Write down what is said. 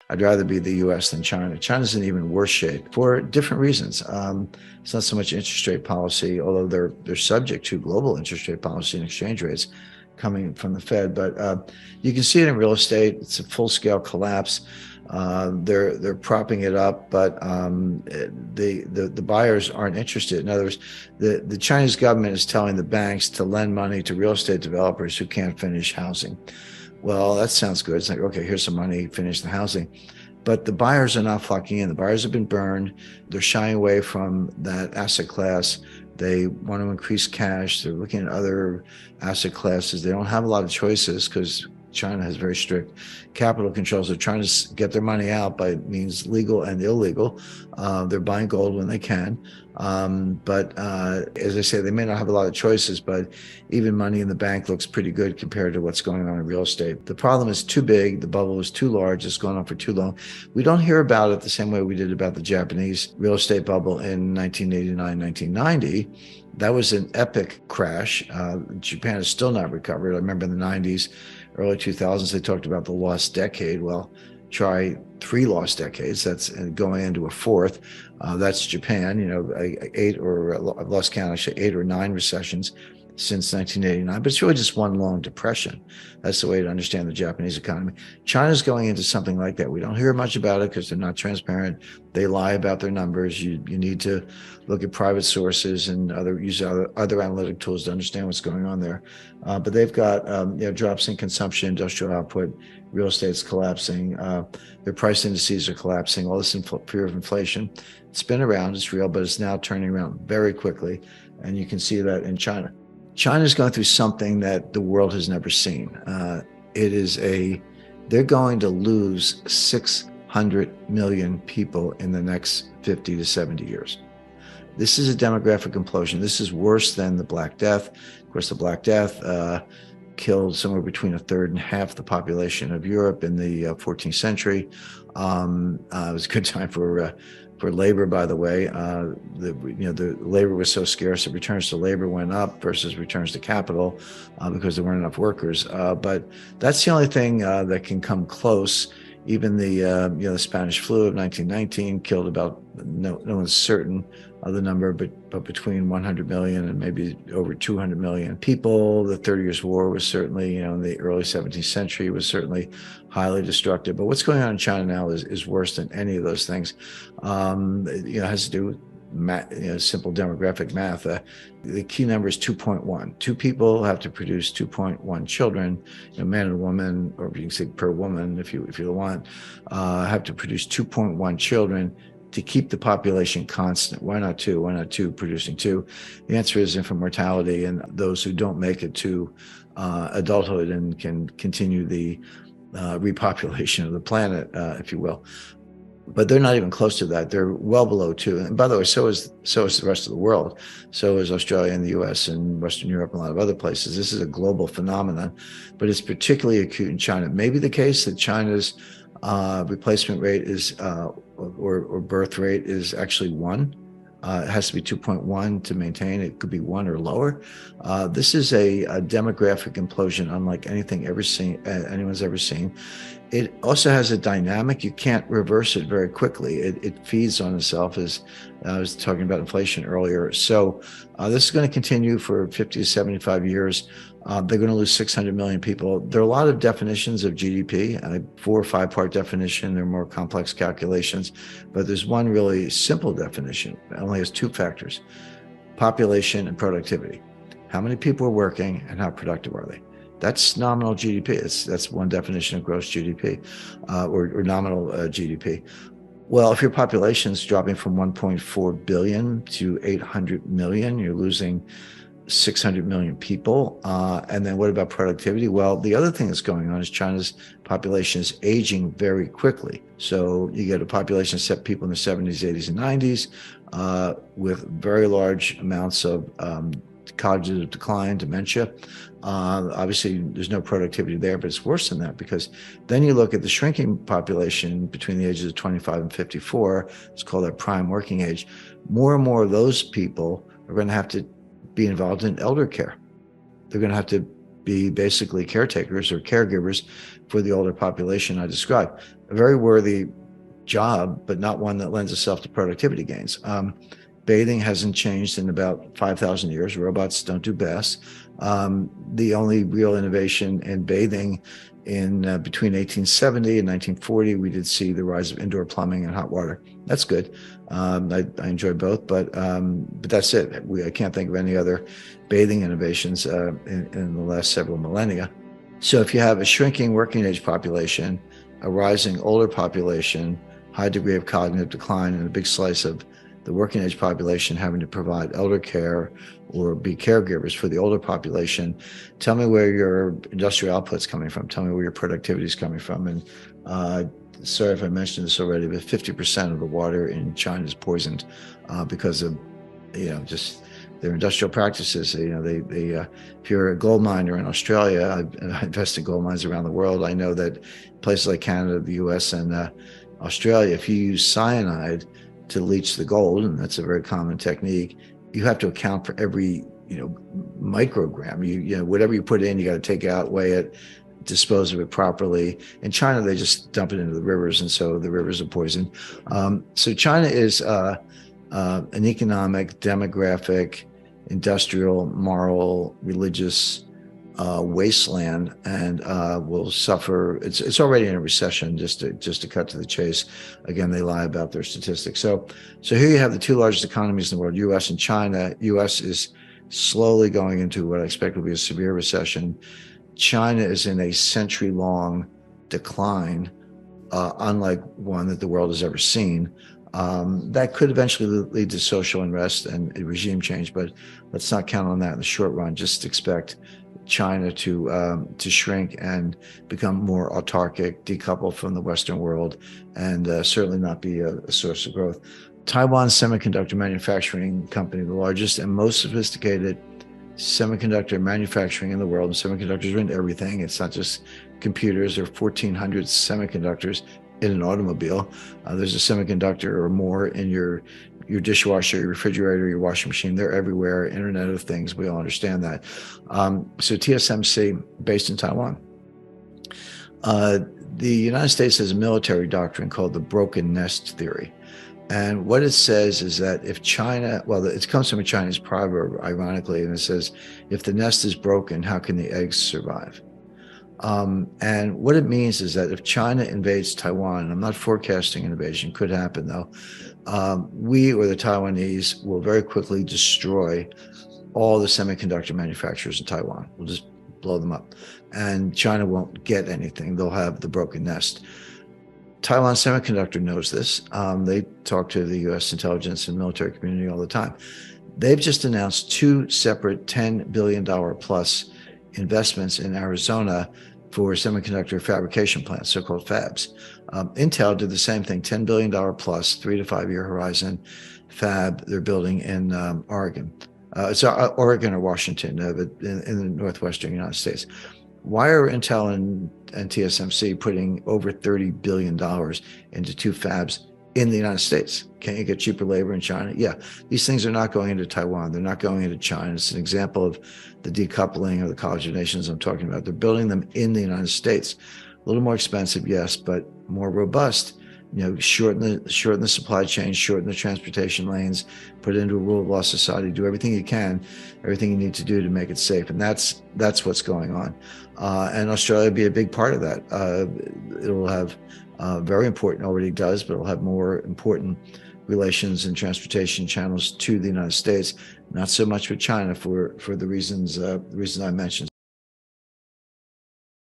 I'd rather be the US than China. China's in even worse shape for different reasons. It's not so much interest rate policy, although they're subject to global interest rate policy and exchange rates coming from the Fed. But you can see it in real estate. It's a full-scale collapse. They're propping it up, but the buyers aren't interested. In other words, the Chinese government is telling the banks to lend money to real estate developers who can't finish housing. Well, that sounds good. It's like, okay, here's some money, finish the housing. But the buyers are not flocking in. The buyers have been burned. They're shying away from that asset class. They want to increase cash. They're looking at other asset classes. They don't have a lot of choices because China has very strict capital controls. They're trying to get their money out by means legal and illegal. They're buying gold when they can. But as I say, they may not have a lot of choices, but even money in the bank looks pretty good compared to what's going on in real estate. The problem is too big. The bubble is too large. It's gone on for too long. We don't hear about it the same way we did about the Japanese real estate bubble in 1989, 1990. That was an epic crash. Japan is still not recovered. I remember in the 90s, early 2000s, they talked about the lost decade. Well, try 3 lost decades. That's going into a 4th. That's Japan. You know, 8 or I've lost count. Actually, 8 or 9 recessions since 1989. But it's really just one long depression. That's the way to understand the Japanese economy. China's going into something like that. We don't hear much about it because they're not transparent. They lie about their numbers. You need to look at private sources and use other analytic tools to understand what's going on there. But they've got drops in consumption, industrial output, real estate's collapsing. Their price indices are collapsing. All this fear of inflation. It's been around. It's real, but it's now turning around very quickly. And you can see that in China. China's going through something that the world has never seen. They're going to lose 600 million people in the next 50 to 70 years. This is a demographic implosion. This is worse than the Black Death. Of course, the Black Death killed somewhere between a third and half the population of Europe in the 14th century. It was a good time for labor, by the way. The labor was so scarce that returns to labor went up versus returns to capital because there weren't enough workers. But that's the only thing that can come close. Even the Spanish flu of 1919 killed about, no one's certain of the number, but between 100 million and maybe over 200 million people. The 30 Years' War was certainly, in the early 17th century, was certainly highly destructive. But what's going on in China now is worse than any of those things. It has to do with simple demographic math. The key number is 2.1. 2 people have to produce 2.1 children. Man and woman, or you can say per woman if you want, have to produce 2.1 children to keep the population constant. Why not 2? Why not 2 producing 2? The answer is infant mortality, and those who don't make it to adulthood and can continue the repopulation of the planet, if you will. But they're not even close to that. They're well below 2. And by the way, so is the rest of the world. So is Australia and the US and Western Europe and a lot of other places. This is a global phenomenon, but it's particularly acute in China. It may be the case that China's replacement rate is, or birth rate is actually 1. It has to be 2.1 to maintain. It could be 1 or lower. This is a demographic implosion unlike anything anyone's ever seen. It also has a dynamic. You can't reverse it very quickly. It feeds on itself, as I was talking about inflation earlier. So this is going to continue for 50 to 75 years. They're going to lose 600 million people. There are a lot of definitions of GDP, 4 or 5-part definition. There are more complex calculations, but there's one really simple definition. It only has 2 factors: population and productivity. How many people are working and how productive are they? That's nominal GDP. That's one definition of gross GDP, or nominal GDP. Well, if your population is dropping from 1.4 billion to 800 million, you're losing 600 million people. And then what about productivity? Well, the other thing that's going on is China's population is aging very quickly. So you get a population set people in the 70s, 80s, and 90s with very large amounts of cognitive decline, dementia. Obviously, there's no productivity there, but it's worse than that, because then you look at the shrinking population between the ages of 25 and 54. It's called that prime working age. More and more of those people are going to have to be involved in elder care. They're going to have to be basically caretakers or caregivers for the older population I described. A very worthy job, but not one that lends itself to productivity gains. Bathing hasn't changed in about 5,000 years. Robots don't do baths. The only real innovation in bathing in between 1870 and 1940, we did see the rise of indoor plumbing and hot water. That's good. I enjoy both, but that's it. I can't think of any other bathing innovations in the last several millennia. So if you have a shrinking working age population, a rising older population, high degree of cognitive decline, and a big slice of the working age population having to provide elder care or be caregivers for the older population, tell me where your industrial output's coming from. Tell me where your productivity is coming from. And sorry if I mentioned this already, but 50% of the water in China is poisoned because of, just their industrial practices. If you're a gold miner in Australia, I invest in gold mines around the world. I know that places like Canada, the US, and Australia, if you use cyanide to leach the gold, and that's a very common technique, you have to account for every microgram. Whatever you put in, you got to take out, weigh it, dispose of it properly. In China, they just dump it into the rivers, and so the rivers are poisoned. So China is an economic, demographic, industrial, moral, religious wasteland, and will suffer. It's already in a recession. Just to cut to the chase, again, they lie about their statistics. So here you have the two largest economies in the world, U.S. and China. U.S. is slowly going into what I expect will be a severe recession. China is in a century-long decline, unlike one that the world has ever seen. That could eventually lead to social unrest and a regime change, but let's not count on that in the short run. Just expect China to shrink and become more autarkic, decoupled from the Western world, and certainly not be a source of growth. Taiwan Semiconductor Manufacturing Company, the largest and most sophisticated semiconductor manufacturing in the world. And semiconductors are in everything. It's not just computers. There are 1,400 semiconductors in an automobile. There's a semiconductor or more in your dishwasher, your refrigerator, your washing machine. They're everywhere. Internet of Things. We all understand that. So TSMC, based in Taiwan. The United States has a military doctrine called the broken nest theory. And what it says is that if China, it comes from a Chinese proverb, ironically, and it says, if the nest is broken, how can the eggs survive? And what it means is that if China invades Taiwan, and I'm not forecasting an invasion, could happen though, we or the Taiwanese will very quickly destroy all the semiconductor manufacturers in Taiwan. We'll just blow them up. And China won't get anything. They'll have the broken nest. Taiwan Semiconductor knows this. They talk to the U.S. intelligence and military community all the time. They've just announced two separate $10 billion plus investments in Arizona for semiconductor fabrication plants, so-called fabs. Intel did the same thing, $10 billion plus, 3 to 5 year horizon fab they're building in Oregon. It's Oregon or Washington, but in the northwestern United States. Why are Intel and TSMC putting over $30 billion into two fabs in the United States? Can't you get cheaper labor in China? Yeah, these things are not going into Taiwan. They're not going into China. It's an example of the decoupling of the College of Nations I'm talking about. They're building them in the United States. A little more expensive, yes, but more robust. Shorten the supply chain, shorten the transportation lanes, put it into a rule of law society, do everything you can, everything you need to do to make it safe. And that's what's going on. And Australia will be a big part of that. It'll have very important, already does, but it'll have more important relations and transportation channels to the United States, not so much with China for the reasons I mentioned.